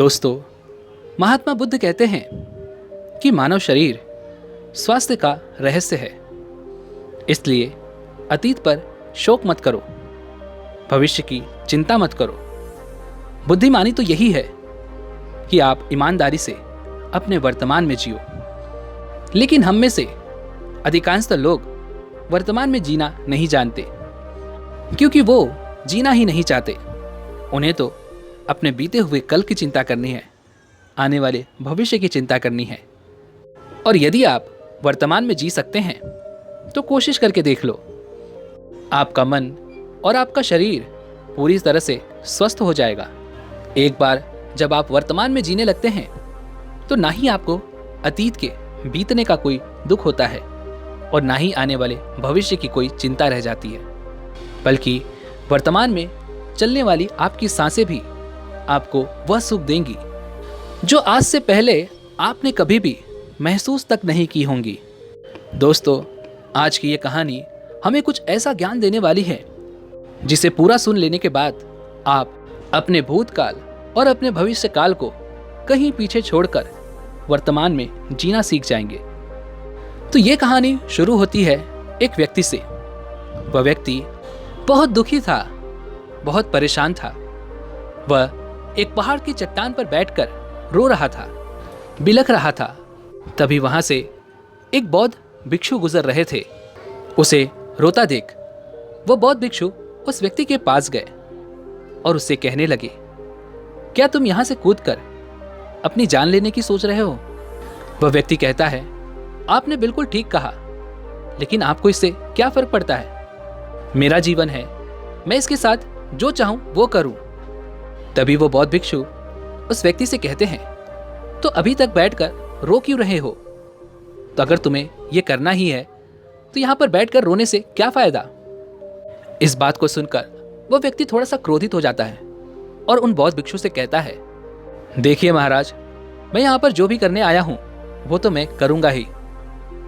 दोस्तों, महात्मा बुद्ध कहते हैं कि मानव शरीर स्वास्थ्य का रहस्य है। इसलिए अतीत पर शोक मत करो, भविष्य की चिंता मत करो। बुद्धिमानी तो यही है कि आप ईमानदारी से अपने वर्तमान में जियो। लेकिन हम में से अधिकांशतः लोग वर्तमान में जीना नहीं जानते, क्योंकि वो जीना ही नहीं चाहते। उन्हें तो अपने बीते हुए कल की चिंता करनी है, आने वाले भविष्य की चिंता करनी है। और यदि आप वर्तमान में जी सकते हैं तो कोशिश करके देख लो। आपका मन और आपका शरीर पूरी तरह से स्वस्थ हो जाएगा। एक बार जब आप वर्तमान में जीने लगते हैं तो ना ही आपको अतीत के बीतने का कोई दुख होता है और ना ही आने वाले भविष्य की कोई चिंता रह जाती है, बल्कि वर्तमान में चलने वाली आपकी सांसें भी आपको वह सुख देंगी जो आज से पहले आपने कभी भी महसूस तक नहीं की होंगी। दोस्तों, आज की ये कहानी हमें कुछ ऐसा ज्ञान देने वाली है जिसे पूरा सुन लेने के बाद आप अपने भूतकाल और अपने भविष्य काल को कहीं पीछे छोड़कर वर्तमान में जीना सीख जाएंगे। तो ये कहानी शुरू होती है एक व्यक्ति से। वह व्यक्ति बहुत दुखी था, बहुत परेशान था। वह एक पहाड़ की चट्टान पर बैठकर रो रहा था, बिलख रहा था। तभी वहां से एक बौद्ध भिक्षु गुजर रहे थे। उसे रोता देख वह बौद्ध भिक्षु उस व्यक्ति के पास गए और उससे कहने लगे, क्या तुम यहां से कूदकर अपनी जान लेने की सोच रहे हो? वह व्यक्ति कहता है, आपने बिल्कुल ठीक कहा, लेकिन आपको इससे क्या फर्क पड़ता है? मेरा जीवन है, मैं इसके साथ जो चाहूं वो करूं। तभी वो बौद्ध भिक्षु उस व्यक्ति से कहते हैं, तो अभी तक बैठकर रो क्यों रहे हो? तो अगर तुम्हें यह करना ही है तो यहां पर बैठकर रोने से क्या फायदा? इस बात को सुनकर वो व्यक्ति थोड़ा सा क्रोधित हो जाता है और उन बौद्ध भिक्षु से कहता है, देखिए महाराज, मैं यहां पर जो भी करने आया हूं वो तो मैं करूंगा ही,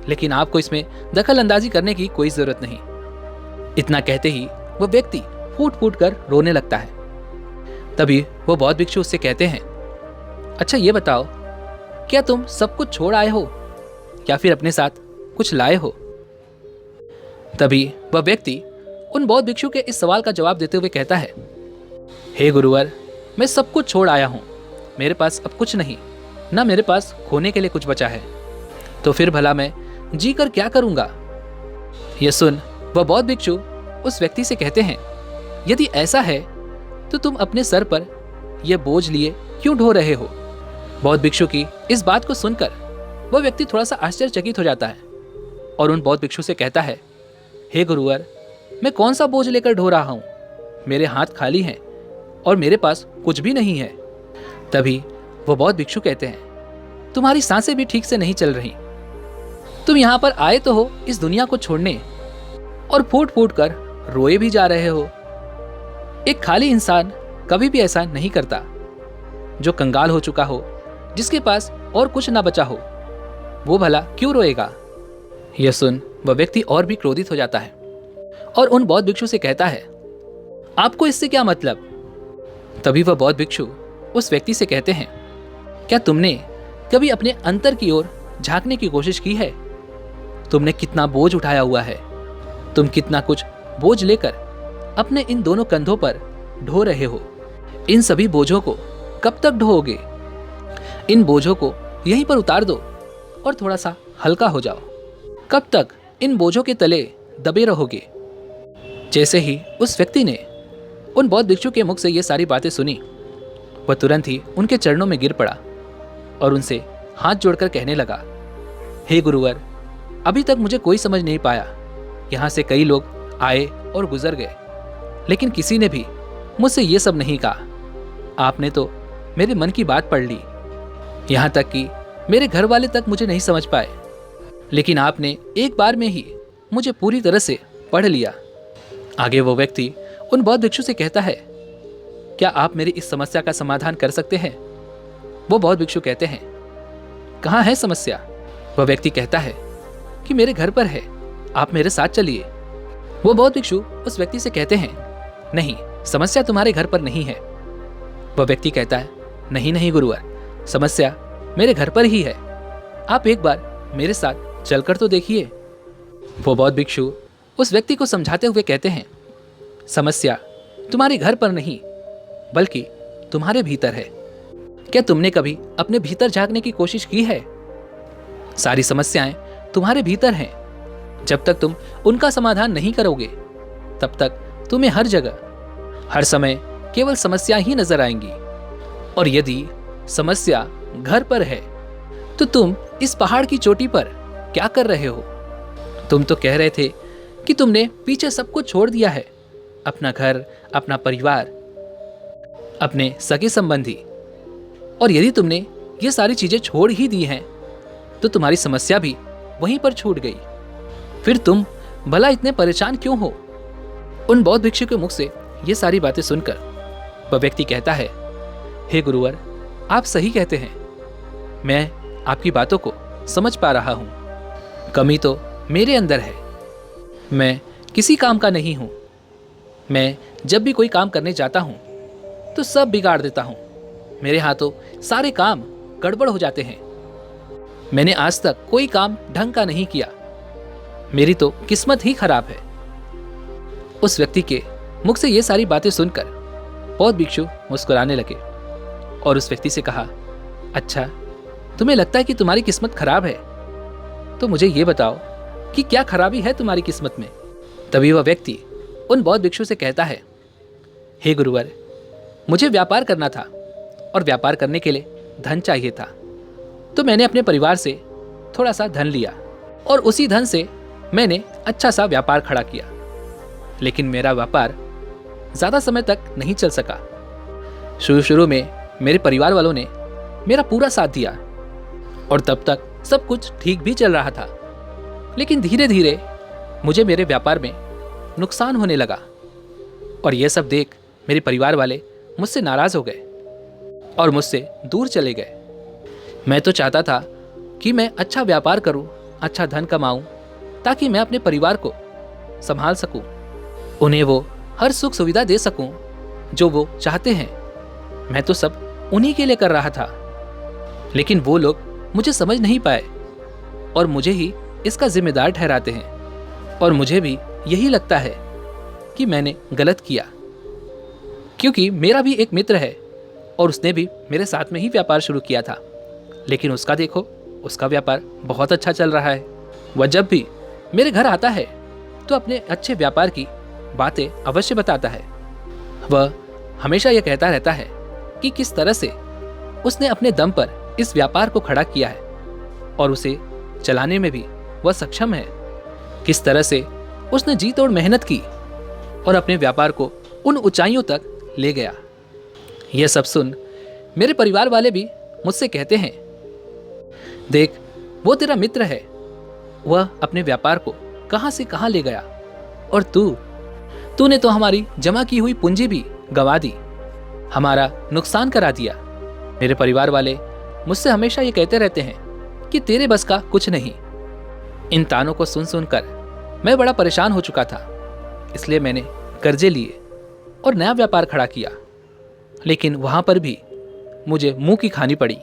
लेकिन आपको इसमें दखल अंदाजी करने की कोई जरूरत नहीं। इतना कहते ही वो व्यक्ति फूट फूट कर रोने लगता है। तभी वो बौद्ध भिक्षु उससे कहते हैं, अच्छा ये बताओ, क्या तुम सब कुछ छोड़ आए हो या फिर अपने साथ कुछ लाए हो? तभी वह व्यक्ति उन बौद्ध भिक्षु के इस सवाल का जवाब देते हुए कहता है, हे गुरुवर, मैं सब कुछ छोड़ आया हूं। मेरे पास अब कुछ नहीं, ना मेरे पास खोने के लिए कुछ बचा है। तो फिर भला मैं जी कर क्या करूंगा? यह सुन वह बौद्ध भिक्षु उस व्यक्ति से कहते हैं, यदि ऐसा है तो तुम अपने सर पर यह बोझ लिए क्यों ढो रहे हो? बौद्ध भिक्षु की इस बात को सुनकर वह व्यक्ति थोड़ा सा आश्चर्यचकित हो जाता है और उन बौद्ध भिक्षु से कहता है, हे गुरुवर, मैं कौन सा बोझ लेकर ढो रहा हूं? मेरे हाथ खाली हैं और मेरे पास कुछ भी नहीं है। तभी वो बौद्ध भिक्षु कहते हैं, तुम्हारी सांसें भी ठीक से नहीं चल रही। तुम यहां पर आए तो हो इस दुनिया को छोड़ने और फूट फूट कर रोए भी जा रहे हो। एक खाली इंसान कभी भी ऐसा नहीं करता। जो कंगाल हो चुका हो, जिसके पास और कुछ ना बचा हो, वो भला क्यों रोएगा? यह सुन वह व्यक्ति और भी क्रोधित हो जाता है और उन बौद्ध भिक्षु से कहता है, आपको इससे क्या मतलब? तभी वह बौद्ध भिक्षु उस व्यक्ति से कहते हैं, क्या तुमने कभी अपने अंतर की ओर झांकने की कोशिश की है? तुमने कितना बोझ उठाया हुआ है। तुम कितना कुछ बोझ लेकर अपने इन दोनों कंधों पर ढो रहे हो। इन सभी बोझों को कब तक ढोओगे? इन बोझों को यहीं पर उतार दो और थोड़ा सा हल्का हो जाओ। कब तक इन बोझों के तले दबे रहोगे? जैसे ही उस व्यक्ति ने उन बौद्ध भिक्षु के मुख से ये सारी बातें सुनी, वह तुरंत ही उनके चरणों में गिर पड़ा और उनसे हाथ जोड़कर कहने लगा, हे गुरुवर, अभी तक मुझे कोई समझ नहीं पाया। यहाँ से कई लोग आए और गुजर गए, लेकिन किसी ने भी मुझसे ये सब नहीं कहा। आपने तो मेरे मन की बात पढ़ ली। यहाँ तक कि मेरे घर वाले तक मुझे नहीं समझ पाए, लेकिन आपने एक बार में ही मुझे पूरी तरह से पढ़ लिया। आगे वो व्यक्ति उन बौद्ध भिक्षु से कहता है, क्या आप मेरी इस समस्या का समाधान कर सकते हैं? वो बौद्ध भिक्षु कहते हैं, कहाँ है समस्या? वह व्यक्ति कहता है कि मेरे घर पर है, आप मेरे साथ चलिए। वो बौद्ध भिक्षु उस व्यक्ति से कहते हैं, नहीं, समस्या तुम्हारे घर पर नहीं है। वह व्यक्ति कहता है, नहीं नहीं गुरुवर, समस्या मेरे घर पर ही है। आप एक बार मेरे साथ चलकर तो देखिए। वो बौद्ध भिक्षु उस व्यक्ति को समझाते हुए कहते हैं, समस्या तुम्हारे घर पर नहीं बल्कि तुम्हारे भीतर है। क्या तुमने कभी अपने भीतर झांकने की कोशिश की है? सारी समस्याएं तुम्हारे भीतर हैं। जब तक तुम उनका समाधान नहीं करोगे तब तक तुम्हें हर जगह हर समय केवल समस्या ही नजर आएंगी। और यदि समस्या घर पर है तो तुम इस पहाड़ की चोटी पर क्या कर रहे हो? तुम तो कह रहे थे कि तुमने पीछे सब कुछ छोड़ दिया है, अपना घर, अपना परिवार, अपने सगे संबंधी। और यदि तुमने ये सारी चीजें छोड़ ही दी हैं तो तुम्हारी समस्या भी वहीं पर छूट गई। फिर तुम भला इतने परेशान क्यों हो? उन बौद्ध भिक्षु के मुख से ये सारी बातें सुनकर वह व्यक्ति कहता है, हे गुरुवर, आप सही कहते हैं। मैं आपकी बातों को समझ पा रहा हूं। कमी तो मेरे अंदर है। मैं किसी काम का नहीं हूं। मैं जब भी कोई काम करने जाता हूं तो सब बिगाड़ देता हूं। मेरे हाथों सारे काम गड़बड़ हो जाते हैं। मैंने आज तक कोई काम ढंग का नहीं किया। मेरी तो किस्मत ही खराब है। उस व्यक्ति के मुख से ये सारी बातें सुनकर बौद्ध भिक्षु मुस्कुराने लगे और उस व्यक्ति से कहा, अच्छा, तुम्हें लगता है कि तुम्हारी किस्मत खराब है? तो मुझे ये बताओ कि क्या खराबी है तुम्हारी किस्मत में? तभी वह व्यक्ति उन बौद्ध भिक्षु से कहता है, हे गुरुवर, मुझे व्यापार करना था और व्यापार करने के लिए धन चाहिए था। तो मैंने अपने परिवार से थोड़ा सा धन लिया और उसी धन से मैंने अच्छा सा व्यापार खड़ा किया। लेकिन मेरा व्यापार ज़्यादा समय तक नहीं चल सका। शुरू में मेरे परिवार वालों ने मेरा पूरा साथ दिया और तब तक सब कुछ ठीक भी चल रहा था। लेकिन धीरे धीरे मुझे मेरे व्यापार में नुकसान होने लगा और यह सब देख मेरे परिवार वाले मुझसे नाराज़ हो गए और मुझसे दूर चले गए। मैं तो चाहता था कि मैं अच्छा व्यापार करूं, अच्छा धन कमाऊं, ताकि मैं अपने परिवार को संभाल सकूं, उन्हें वो हर सुख सुविधा दे सकूं जो वो चाहते हैं। मैं तो सब उन्हीं के लिए कर रहा था। लेकिन वो लोग मुझे समझ नहीं पाए और मुझे ही इसका जिम्मेदार ठहराते हैं। और मुझे भी यही लगता है कि मैंने गलत किया, क्योंकि मेरा भी एक मित्र है और उसने भी मेरे साथ में ही व्यापार शुरू किया था। लेकिन उसका देखो, उसका व्यापार बहुत अच्छा चल रहा है। वह जब भी मेरे घर आता है तो अपने अच्छे व्यापार की बातें अवश्य बताता है। वह हमेशा यह कहता रहता है कि किस तरह से उसने अपने दम पर इस व्यापार को खड़ा किया है और उसे चलाने में भी वह सक्षम है। किस तरह से उसने जी तोड़ मेहनत की और अपने व्यापार को उन ऊंचाइयों तक ले गया। यह सब सुन मेरे परिवार वाले भी मुझसे कहते हैं, देख, वो तेरा मित्र है, वह अपने व्यापार को कहां से कहां ले गया और तूने तो हमारी जमा की हुई पूंजी भी गंवा दी, हमारा नुकसान करा दिया। मेरे परिवार वाले मुझसे हमेशा ये कहते रहते हैं कि तेरे बस का कुछ नहीं। इन तानों को सुन सुनकर मैं बड़ा परेशान हो चुका था, इसलिए मैंने कर्जे लिए और नया व्यापार खड़ा किया। लेकिन वहां पर भी मुझे मुंह की खानी पड़ी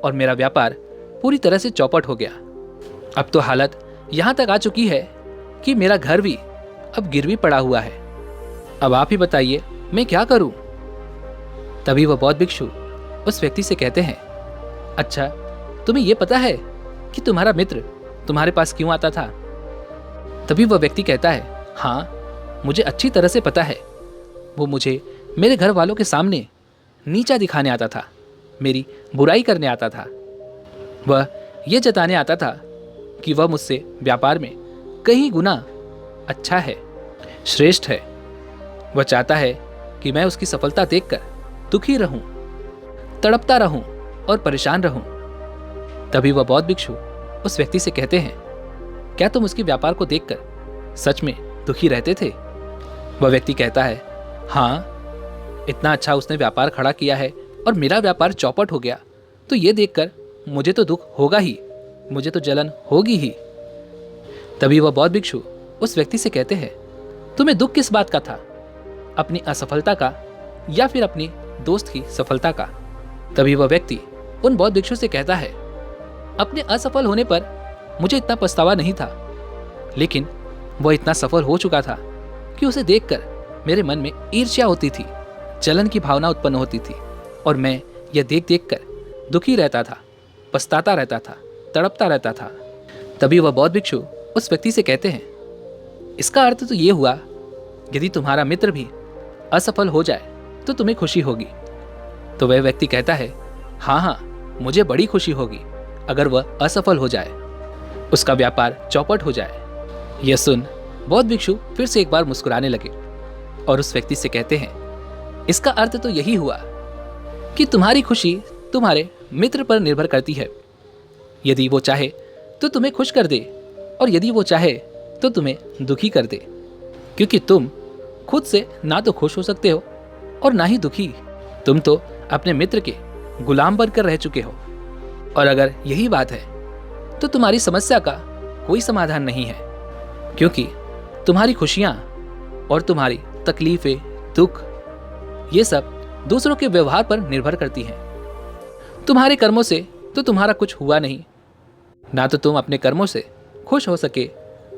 और मेरा व्यापार पूरी तरह से चौपट हो गया। अब तो हालत यहाँ तक आ चुकी है कि मेरा घर भी अब गिरवी पड़ा हुआ है। अब आप ही बताइए मैं क्या करूं? तभी वह बौद्ध भिक्षु उस व्यक्ति से कहते हैं, अच्छा, तुम्हें यह पता है कि तुम्हारा मित्र तुम्हारे पास क्यों आता था? तभी वह व्यक्ति कहता है, हाँ, मुझे अच्छी तरह से पता है। वो मुझे मेरे घर वालों के सामने नीचा दिखाने आता था, मेरी बुराई करने आता था। वह ये जताने आता था कि वह मुझसे व्यापार में कहीं गुना अच्छा है, श्रेष्ठ है। वह चाहता है कि मैं उसकी सफलता देखकर दुखी रहूं, तड़पता रहूं और परेशान रहूं। तभी वह बौद्ध भिक्षु उस व्यक्ति से कहते हैं, क्या तुम उसके व्यापार को देखकर सच में दुखी रहते थे? वह व्यक्ति कहता है, हाँ, इतना अच्छा उसने व्यापार खड़ा किया है और मेरा व्यापार चौपट हो गया, तो ये देखकर मुझे तो दुख होगा ही, मुझे तो जलन होगी ही। तभी वह बौद्ध भिक्षु उस व्यक्ति से कहते हैं, तुम्हें दुख किस बात का था, अपनी असफलता का या फिर अपनी दोस्त की सफलता का? तभी वह व्यक्ति उन बौद्ध भिक्षु से कहता है, अपने असफल होने पर मुझे इतना पछतावा नहीं था, लेकिन वह इतना सफल हो चुका था कि उसे देखकर मेरे मन में ईर्ष्या होती थी, जलन की भावना उत्पन्न होती थी और मैं यह देख देख कर दुखी रहता था, पछताता रहता था, तड़पता रहता था। तभी वह बौद्ध भिक्षु उस व्यक्ति से कहते हैं, इसका अर्थ तो ये हुआ, यदि तुम्हारा मित्र भी असफल हो जाए तो तुम्हें खुशी होगी। तो वह व्यक्ति कहता है, हाँ हाँ, मुझे बड़ी खुशी होगी अगर वह असफल हो जाए, उसका व्यापार चौपट हो जाए। यह सुन बौद्ध भिक्षु फिर से एक बार मुस्कुराने लगे और उस व्यक्ति से कहते हैं, इसका अर्थ तो यही हुआ कि तुम्हारी खुशी तुम्हारे मित्र पर निर्भर करती है। यदि वो चाहे तो तुम्हें खुश कर दे और यदि वो चाहे तो तुम्हें दुखी कर दे, क्योंकि तुम खुद से ना तो खुश हो सकते हो और ना ही दुखी। तुम तो अपने मित्र के गुलाम बनकर रह चुके हो और अगर यही बात है तो तुम्हारी समस्या का कोई समाधान नहीं है, क्योंकि तुम्हारी खुशियां और तुम्हारी तकलीफें, दुख, ये सब दूसरों के व्यवहार पर निर्भर करती हैं। तुम्हारे कर्मों से तो तुम्हारा कुछ हुआ नहीं, ना तो तुम अपने कर्मों से खुश हो सके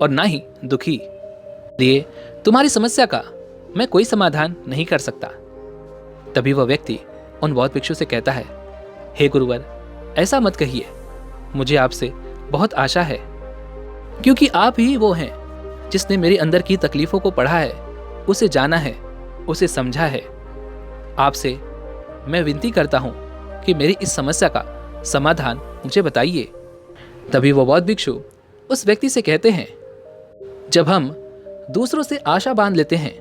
और ना ही दुखी। इसलिए तुम्हारी समस्या का मैं कोई समाधान नहीं कर सकता। तभी वह व्यक्ति उन बौद्ध भिक्षु से कहता है, हे गुरुवर, ऐसा मत कहिए, मुझे आपसे बहुत आशा है, क्योंकि आप ही वो हैं जिसने मेरे अंदर की तकलीफों को पढ़ा है, उसे जाना है, उसे समझा है। आपसे मैं विनती करता हूं कि मेरी इस समस्या का समाधान मुझे बताइए। तभी वो बौद्ध भिक्षु उस व्यक्ति से कहते हैं, जब हम दूसरों से आशा बांध लेते हैं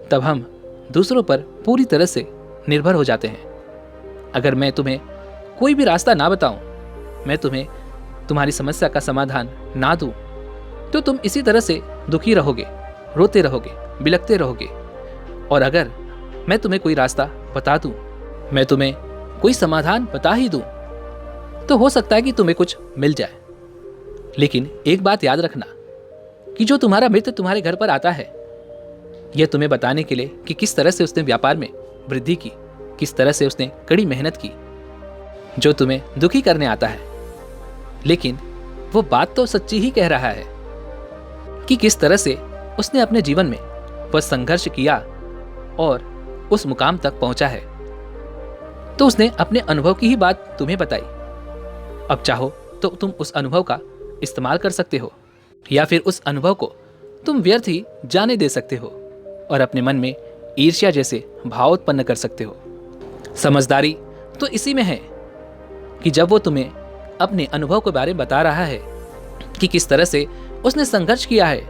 तब हम दूसरों पर पूरी तरह से निर्भर हो जाते हैं। अगर मैं तुम्हें कोई भी रास्ता ना बताऊं, मैं तुम्हें तुम्हारी समस्या का समाधान ना दूं, तो तुम इसी तरह से दुखी रहोगे, रोते रहोगे, बिलखते रहोगे। और अगर मैं तुम्हें कोई रास्ता बता दूं, मैं तुम्हें कोई समाधान बता ही दूं, तो हो सकता है कि तुम्हें कुछ मिल जाए। लेकिन एक बात याद रखना कि जो तुम्हारा मित्र तुम्हारे घर पर आता है, यह तुम्हें बताने के लिए कि किस तरह से उसने व्यापार में वृद्धि की, किस तरह से उसने कड़ी मेहनत की, जो तुम्हें दुखी करने आता है, लेकिन वो बात तो सच्ची ही कह रहा है कि किस तरह से उसने अपने जीवन में वह संघर्ष किया और उस मुकाम तक पहुंचा है। तो उसने अपने अनुभव की ही बात तुम्हें बताई। अब चाहो तो तुम उस अनुभव का इस्तेमाल कर सकते हो, या फिर उस अनुभव को तुम व्यर्थ ही जाने दे सकते हो और अपने मन में ईर्ष्या जैसे भाव उत्पन्न कर सकते हो। समझदारी तो इसी में है कि जब वो तुम्हें अपने अनुभव के बारे में बता रहा है कि किस तरह से उसने संघर्ष किया है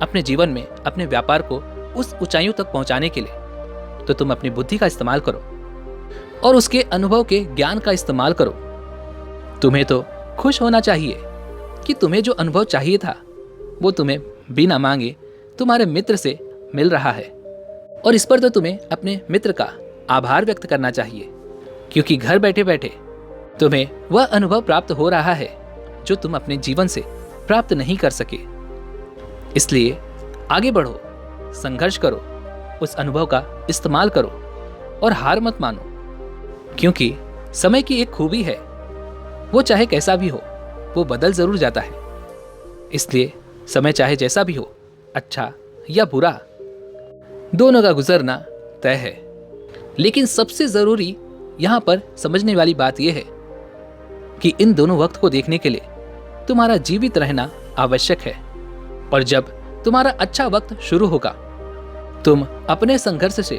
अपने जीवन में अपने व्यापार को उस ऊंचाइयों तक पहुंचाने के लिए, तो तुम अपनी बुद्धि का इस्तेमाल करो और उसके अनुभव के ज्ञान का इस्तेमाल करो। तुम्हें तो खुश होना चाहिए कि तुम्हें जो अनुभव चाहिए था वो तुम्हें बिना मांगे तुम्हारे मित्र से मिल रहा है, और इस पर तो तुम्हें अपने मित्र का आभार व्यक्त करना चाहिए, क्योंकि घर बैठे बैठे तुम्हें वह अनुभव प्राप्त हो रहा है जो तुम अपने जीवन से प्राप्त नहीं कर सके। इसलिए आगे बढ़ो, संघर्ष करो, उस अनुभव का इस्तेमाल करो और हार मत मानो, क्योंकि समय की एक खूबी है, वो चाहे कैसा भी हो वो बदल जरूर जाता है। इसलिए समय चाहे जैसा भी हो, अच्छा या बुरा, दोनों का गुजरना तय है। लेकिन सबसे जरूरी यहां पर समझने वाली बात यह है कि इन दोनों वक्त को देखने के लिए तुम्हारा जीवित रहना आवश्यक है, और जब तुम्हारा अच्छा वक्त शुरू होगा तुम अपने संघर्ष से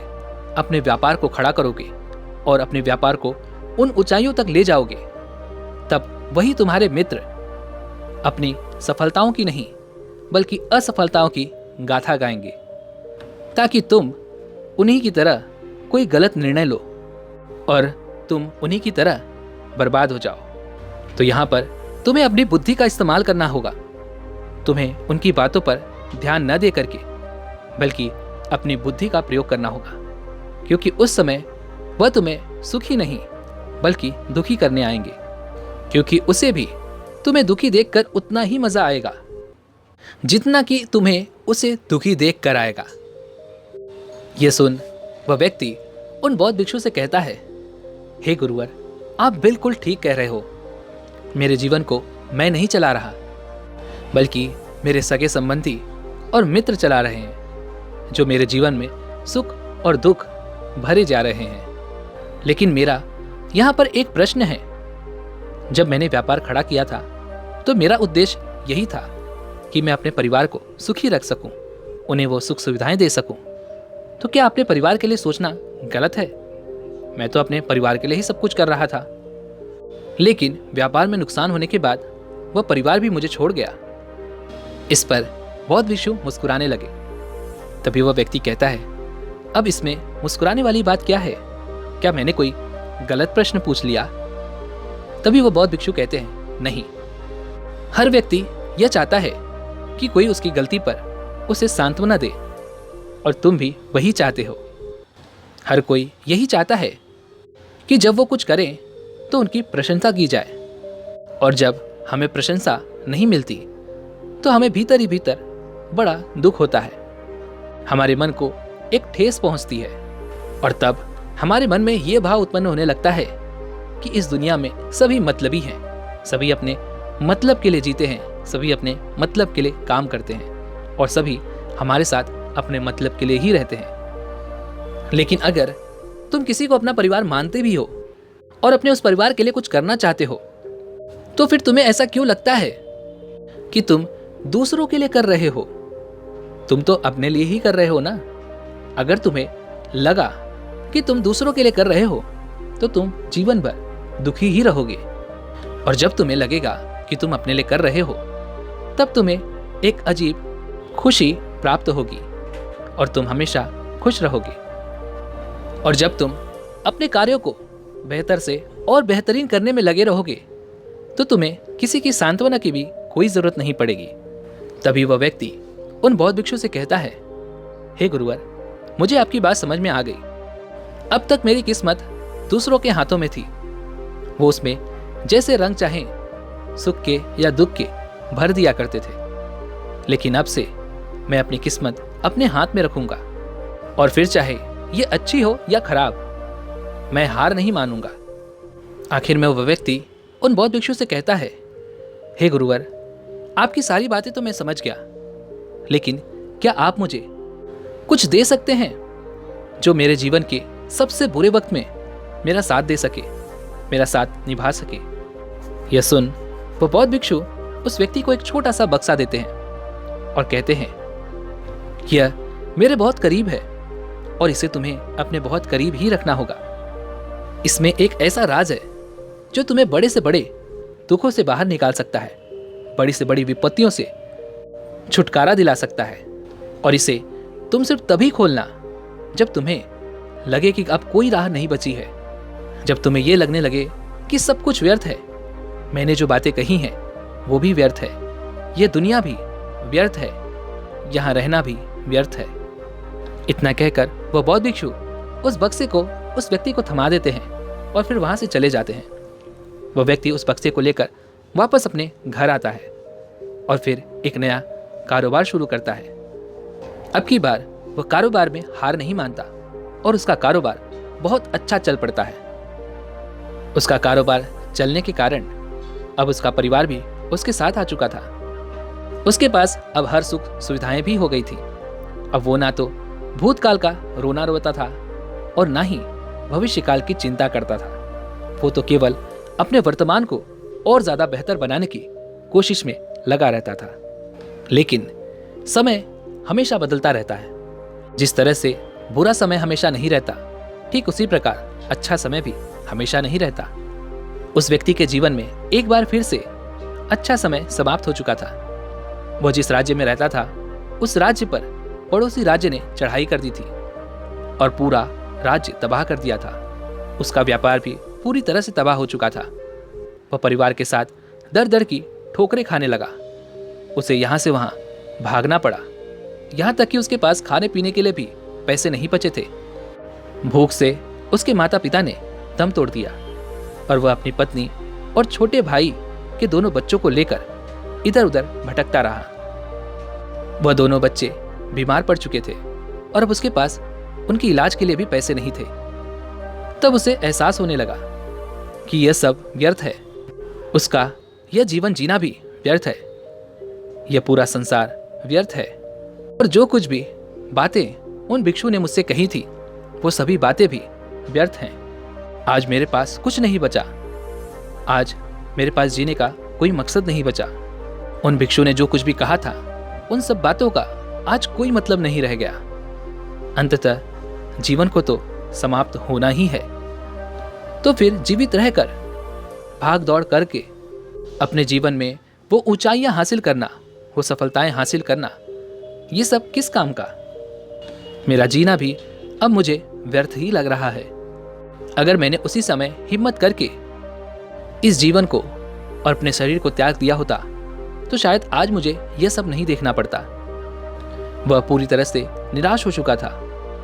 अपने व्यापार को खड़ा करोगे और अपने व्यापार को उन ऊंचाइयों तक ले जाओगे। तब वही तुम्हारे मित्र अपनी सफलताओं की नहीं बल्कि असफलताओं की गाथा गाएंगे, ताकि तुम उन्हीं की तरह कोई गलत निर्णय लो और तुम उन्हीं की तरह बर्बाद हो जाओ। तो यहाँ पर तुम्हें अपनी बुद्धि का इस्तेमाल करना होगा। तुम्हें उनकी बातों पर ध्यान न दे करके बल्कि अपनी बुद्धि का प्रयोग करना होगा, क्योंकि उस समय वह तुम्हें सुखी नहीं बल्कि दुखी करने आएंगे, क्योंकि उसे भी तुम्हें दुखी देखकर उतना ही मजा आएगा जितना कि तुम्हें उसे दुखी देख कर आएगा। यह सुन वह व्यक्ति उन बौद्ध भिक्षु से कहता है, हे गुरुवर, आप बिल्कुल ठीक कह रहे हो। मेरे जीवन को मैं नहीं चला रहा, बल्कि मेरे सगे संबंधी और मित्र चला रहे हैं, जो मेरे जीवन में सुख और दुख भरे जा रहे हैं। लेकिन मेरा यहाँ पर एक प्रश्न है। जब मैंने व्यापार खड़ा किया था तो मेरा उद्देश्य यही था कि मैं अपने परिवार को सुखी रख सकूं, उन्हें वो सुख सुविधाएं दे सकूं। तो क्या अपने परिवार के लिए सोचना गलत है? मैं तो अपने परिवार के लिए ही सब कुछ कर रहा था। लेकिन व्यापार में नुकसान होने के बाद वह परिवार भी मुझे छोड़ गया। इस पर बौद्ध भिक्षु मुस्कुराने लगे। तभी वह व्यक्ति कहता है, अब इसमें मुस्कुराने वाली बात क्या है? क्या मैंने कोई गलत प्रश्न पूछ लिया? तभी वह बौद्ध भिक्षु कहते हैं, नहीं, हर व्यक्ति यह चाहता है कि कोई उसकी गलती पर उसे सांत्वना दे, और तुम भी वही चाहते हो। हर कोई यही चाहता है कि जब वो कुछ करें तो उनकी प्रशंसा की जाए, और जब हमें प्रशंसा नहीं मिलती तो हमें भीतर ही भीतर बड़ा दुख होता है। हमारे मन को एक ठेस पहुंचती है, और तब हमारे मन में ये भाव उत्पन्न होने लगता है कि इस दुनिया में सभी मतलबी हैं, सभी अपने मतलब के लिए जीते हैं, सभी अपने मतलब के लिए काम करते हैं, और सभी हमारे साथ अपने मतलब के लिए ही रहते हैं। लेकिन अगर तुम किसी को अपना परिवार मानते भी हो और अपने उस परिवार के लिए कुछ करना चाहते हो, तो फिर तुम्हें ऐसा क्यों लगता है कि तुम दूसरों के लिए कर रहे हो? तुम तो अपने लिए ही कर रहे हो ना। अगर तुम्हें लगा कि तुम दूसरों के लिए कर रहे हो तो तुम जीवन भर दुखी ही रहोगे, और जब तुम्हें लगेगा कि तुम अपने लिए कर रहे हो तब तुम्हें एक अजीब खुशी प्राप्त होगी और तुम हमेशा खुश रहोगे। और जब तुम अपने कार्यों को बेहतर से और बेहतरीन करने में लगे रहोगे तो तुम्हें किसी की सांत्वना की भी कोई जरूरत नहीं पड़ेगी। तभी वह व्यक्ति उन बौद्ध भिक्षु से कहता है, हे गुरुवर, मुझे आपकी बात समझ में आ गई। अब तक मेरी किस्मत दूसरों के हाथों में थी। वो उसमें जैसे रंग चाहे, सुख के या दुख के, भर दिया करते थे। लेकिन अब से मैं अपनी किस्मत अपने हाथ में रखूंगा, और फिर चाहे ये अच्छी हो या खराब, मैं हार नहीं मानूंगा। आखिर में वह व्यक्ति उन बौद्ध भिक्षु से कहता है, हे गुरुवर, आपकी सारी बातें तो मैं समझ गया, लेकिन क्या आप मुझे कुछ दे सकते हैं जो मेरे जीवन के सबसे बुरे वक्त में मेरा साथ दे सके, मेरा साथ निभा सके? यह सुन वो बौद्ध भिक्षु उस व्यक्ति को एक छोटा सा बक्सा देते हैं और कहते हैं, यह मेरे बहुत करीब है और इसे तुम्हें अपने बहुत करीब ही रखना होगा। इसमें एक ऐसा राज है जो तुम्हें बड़े से बड़े दुखों से बाहर निकाल सकता है, बड़ी से बड़ी विपत्तियों से छुटकारा दिला सकता है। और इसे तुम सिर्फ तभी खोलना जब तुम्हें लगे कि अब कोई राह नहीं बची है, जब तुम्हें यह लगने लगे कि सब कुछ व्यर्थ है, मैंने जो बातें कही हैं वो भी व्यर्थ है, यह दुनिया भी व्यर्थ है, यहाँ रहना भी व्यर्थ है। इतना कहकर वह बौद्ध भिक्षु उस बक्से को उस व्यक्ति को थमा देते हैं और फिर वहां से चले जाते हैं। वह व्यक्ति उस बक्से को लेकर वापस अपने घर आता है और फिर एक नया कारोबार शुरू करता है। अब की बार वह कारोबार में हार नहीं मानता और उसका कारोबार बहुत अच्छा चल पड़ता है। उसका कारोबार चलने के कारण अब उसका परिवार भी उसके साथ आ चुका था। उसके पास अब हर सुख सुविधाएं भी हो गई थी। अब वो ना तो भूतकाल का रोना रोता था और ना ही भविष्यकाल की चिंता करता था। वो तो केवल अपने वर्तमान को और ज्यादा बेहतर बनाने की कोशिश में लगा रहता था। लेकिन समय हमेशा बदलता रहता है। जिस तरह से बुरा समय हमेशा नहीं रहता, ठीक उसी प्रकार अच्छा समय भी हमेशा नहीं रहता। उस व्यक्ति के जीवन में एक बार फिर से अच्छा समय समाप्त हो चुका था। वह जिस राज्य में रहता था उस राज्य पर पड़ोसी राज्य ने चढ़ाई कर दी थी और पूरा राज्य तबाह कर दिया था। उसका व्यापार भी पूरी तरह से तबाह हो चुका था। वह परिवार के साथ दर दर की ठोकरें खाने लगा। उसे यहाँ से वहाँ भागना पड़ा, यहाँ तक कि उसके पास खाने पीने के लिए भी पैसे नहीं बचे थे। भूख से उसके माता पिता ने दम तोड़ दिया और वह अपनी पत्नी और छोटे भाई के दोनों बच्चों को लेकर इधर उधर भटकता रहा। वह दोनों बच्चे बीमार पड़ चुके थे और अब उसके पास उनकी इलाज के लिए भी पैसे नहीं थे। तब उसे एहसास होने लगा कि यह सब व्यर्थ है, उसका यह जीवन जीना भी व्यर्थ है, यह पूरा संसार व्यर्थ है। और जो कुछ भी बातें उन भिक्षु ने मुझसे कही थी वो सभी बातें भी व्यर्थ हैं। आज मेरे पास कुछ नहीं बचा, आज मेरे पास जीने का कोई मकसद नहीं बचा। उन भिक्षु ने जो कुछ भी कहा था उन सब बातों का आज कोई मतलब नहीं रह गया। अंततः जीवन को तो समाप्त होना ही है, तो फिर जीवित रहकर भाग दौड़ करके अपने जीवन में वो ऊंचाइयां हासिल करना, वो सफलताएं हासिल करना, ये सब किस काम का? मेरा जीना भी अब मुझे व्यर्थ ही लग रहा है। अगर मैंने उसी समय हिम्मत करके इस जीवन को और अपने शरीर को त्याग दिया होता तो शायद आज मुझे यह सब नहीं देखना पड़ता। वह पूरी तरह से निराश हो चुका था,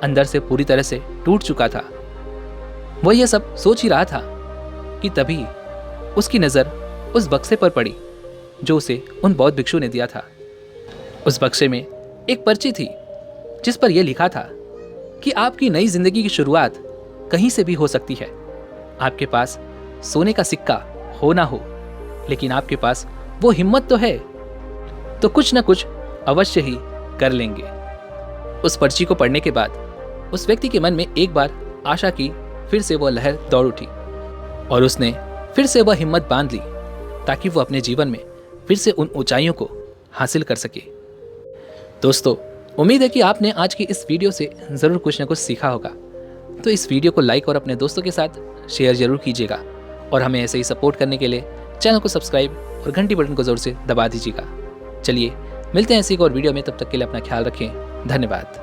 अंदर से पूरी तरह से टूट चुका था। वह यह सब सोच ही रहा था कि तभी उसकी नज़र उस बक्से पर पड़ी जो उसे उन बौद्ध भिक्षु ने दिया था। उस बक्से में एक पर्ची थी जिस पर यह लिखा था कि आपकी नई जिंदगी की शुरुआत कहीं से भी हो सकती है। आपके पास सोने का सिक्का हो ना हो, लेकिन आपके पास वो हिम्मत तो है, तो कुछ ना कुछ अवश्य ही कर लेंगे। उस पर्ची को पढ़ने के बाद उस व्यक्ति के मन में एक बार आशा की फिर से वह लहर दौड़ उठी और उसने फिर से वह हिम्मत बांध ली ताकि वो अपने जीवन में फिर से उन ऊंचाइयों को हासिल कर सके। दोस्तों, उम्मीद है कि आपने आज की इस वीडियो से ज़रूर कुछ ना कुछ सीखा होगा। तो इस वीडियो को लाइक और अपने दोस्तों के साथ शेयर जरूर कीजिएगा और हमें ऐसे ही सपोर्ट करने के लिए चैनल को सब्सक्राइब और घंटी बटन को ज़ोर से दबा दीजिएगा। चलिए मिलते हैं ऐसी एक और वीडियो में, तब तक के लिए अपना ख्याल रखें। धन्यवाद।